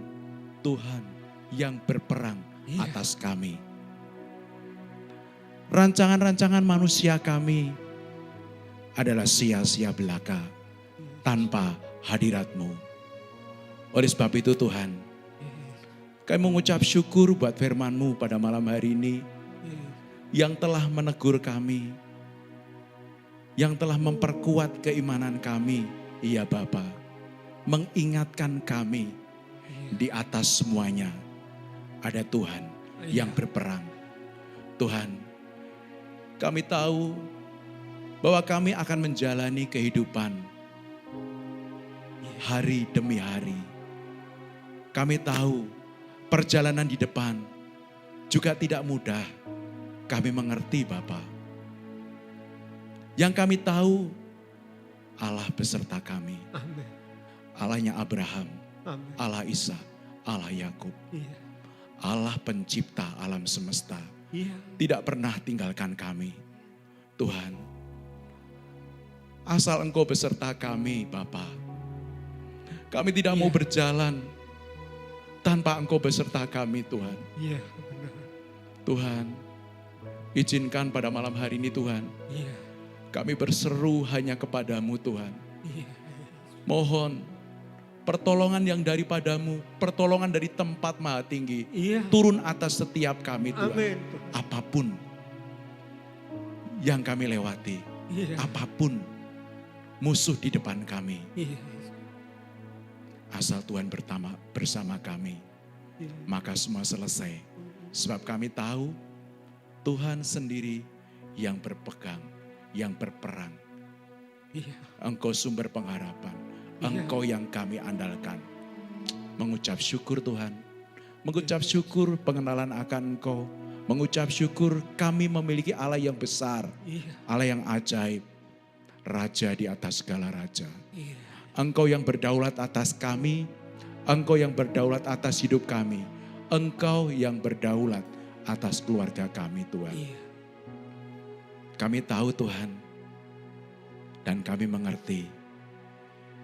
Tuhan yang berperang Iya. atas kami. Rancangan-rancangan manusia kami adalah sia-sia belaka tanpa hadirat-Mu. Oleh sebab itu Tuhan, kami mengucap syukur buat firman-Mu pada malam hari ini yang telah menegur kami, yang telah memperkuat keimanan kami, iya Bapa, mengingatkan kami di atas semuanya ada Tuhan yang berperang. Tuhan, kami tahu bahwa kami akan menjalani kehidupan hari demi hari. Kami tahu perjalanan di depan juga tidak mudah. Kami mengerti Bapa. Yang kami tahu Allah beserta kami. Amin. Allahnya Abraham, Amin. Allah Isa, Allah Yakub, Iya. Allah pencipta alam semesta. Iya. Tidak pernah tinggalkan kami. Tuhan, asal Engkau beserta kami Bapa. Kami tidak mau berjalan tanpa Engkau beserta kami Tuhan. Iya. Benar. Tuhan, izinkan pada malam hari ini Tuhan, Iya. kami berseru hanya kepadamu Tuhan. Iya. Mohon pertolongan yang daripadamu, pertolongan dari tempat maha tinggi, Iya. turun atas setiap kami Tuhan. Amin. Apapun yang kami lewati, Iya. apapun musuh di depan kami, Iya. asal Tuhan bersama kami, Iya. maka semua selesai. Sebab kami tahu Tuhan sendiri yang berpegang, yang berperang. Iya. Engkau sumber pengharapan, Iya. Engkau yang kami andalkan. Mengucap syukur Tuhan, mengucap syukur pengenalan akan Engkau, mengucap syukur kami memiliki Allah yang besar, Iya. Allah yang ajaib, Raja di atas segala raja. Iya. Engkau yang berdaulat atas kami, Engkau yang berdaulat atas hidup kami, Engkau yang berdaulat atas keluarga kami Tuhan. Iya. Kami tahu Tuhan, dan kami mengerti.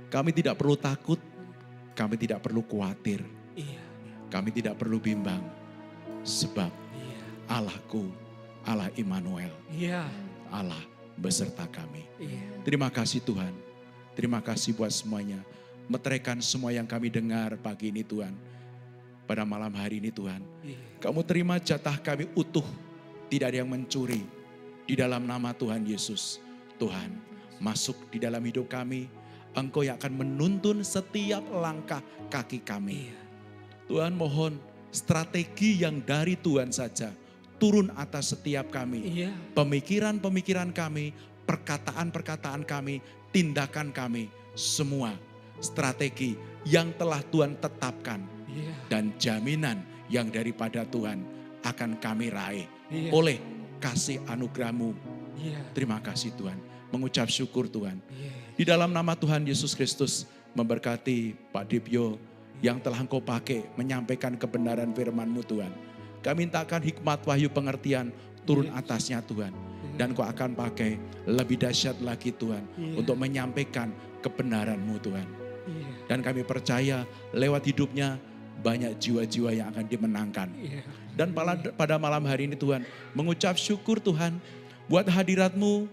Kami tidak perlu takut, kami tidak perlu khawatir, Iya. kami tidak perlu bimbang. Sebab Iya. Allahku, Allah Immanuel, Iya. Allah beserta kami. Iya. Terima kasih Tuhan, terima kasih buat semuanya. Meteraikan semua yang kami dengar pagi ini Tuhan. Pada malam hari ini Tuhan, Iya. kamu terima jatah kami utuh, tidak ada yang mencuri. Di dalam nama Tuhan Yesus, Tuhan masuk di dalam hidup kami. Engkau yang akan menuntun setiap langkah kaki kami. Iya. Tuhan mohon strategi yang dari Tuhan saja turun atas setiap kami. Iya. Pemikiran-pemikiran kami, perkataan-perkataan kami, tindakan kami, semua strategi yang telah Tuhan tetapkan Iya. dan jaminan yang daripada Tuhan akan kami raih Iya. oleh kasih anugerah-Mu. Iya. Terima kasih Tuhan, mengucap syukur Tuhan. Iya. Di dalam nama Tuhan Yesus Kristus memberkati Pak Dibyo yang telah Engkau pakai menyampaikan kebenaran firman-Mu Tuhan. Kami mintakan hikmat wahyu pengertian turun atasnya Tuhan. Dan Kau akan pakai lebih dahsyat lagi Tuhan untuk menyampaikan kebenaran-Mu Tuhan. Iya. Dan kami percaya lewat hidupnya banyak jiwa-jiwa yang akan dimenangkan. Iya. Dan pada malam hari ini Tuhan mengucap syukur Tuhan buat hadirat-Mu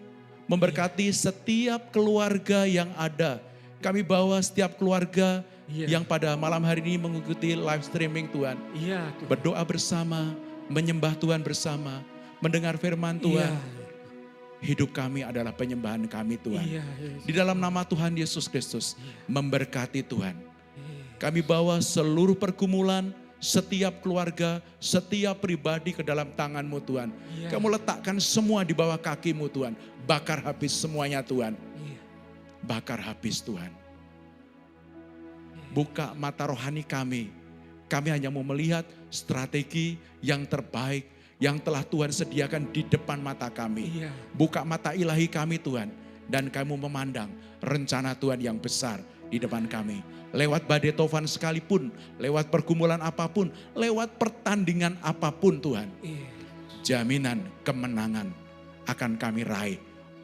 memberkati setiap keluarga yang ada. Kami bawa setiap keluarga Iya. yang pada malam hari ini mengikuti live streaming Tuhan. Iya. Tuhan. Berdoa bersama, menyembah Tuhan bersama, mendengar firman Tuhan. Iya. Hidup kami adalah penyembahan kami Tuhan. Iya. Di dalam nama Tuhan Yesus Kristus memberkati Tuhan. Iya. Kami bawa seluruh pergumulan, setiap keluarga, setiap pribadi ke dalam tangan-Mu Tuhan. Iya. Kamu letakkan semua di bawah kaki-Mu Tuhan. Bakar habis semuanya Tuhan. Iya. Bakar habis Tuhan. Buka mata rohani kami. Kami hanya mau melihat strategi yang terbaik yang telah Tuhan sediakan di depan mata kami. Iya. Buka mata ilahi kami Tuhan. Dan kamu memandang rencana Tuhan yang besar di depan kami. Lewat badai tofan sekalipun, lewat pergumulan apapun, lewat pertandingan apapun Tuhan. Jaminan kemenangan akan kami raih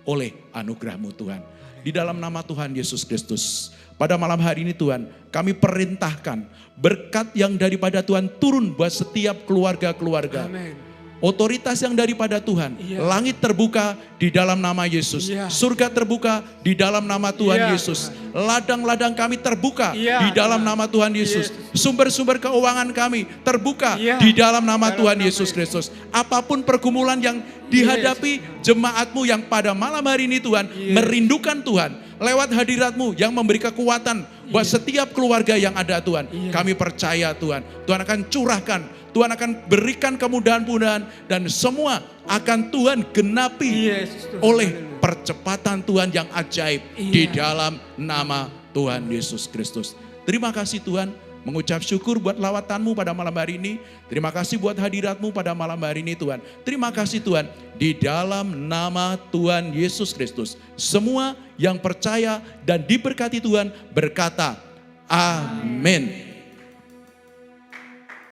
oleh anugerah-Mu Tuhan. Di dalam nama Tuhan Yesus Kristus. Pada malam hari ini Tuhan, kami perintahkan berkat yang daripada Tuhan turun buat setiap keluarga-keluarga. Amin. Otoritas yang daripada Tuhan, Iya. langit terbuka di dalam nama Yesus, Iya. surga terbuka di dalam nama Tuhan Iya, Yesus, ladang-ladang kami terbuka Iya, di dalam nama Tuhan Yesus, sumber-sumber keuangan kami terbuka Iya, di dalam nama dalam Tuhan nama Yesus Kristus. Apapun pergumulan yang dihadapi jemaat-Mu yang pada malam hari ini Tuhan, merindukan Tuhan, lewat hadirat-Mu yang memberi kekuatan buat setiap keluarga yang ada Tuhan. Kami percaya Tuhan, Tuhan akan curahkan, Tuhan akan berikan kemudahan-kemudahan dan semua akan Tuhan genapi oleh percepatan Tuhan yang ajaib di dalam nama Tuhan Yesus Kristus. Terima kasih Tuhan, mengucap syukur buat lawatan-Mu pada malam hari ini. Terima kasih buat hadirat-Mu pada malam hari ini Tuhan. Terima kasih Tuhan, di dalam nama Tuhan Yesus Kristus. Semua yang percaya dan diberkati Tuhan berkata, amin.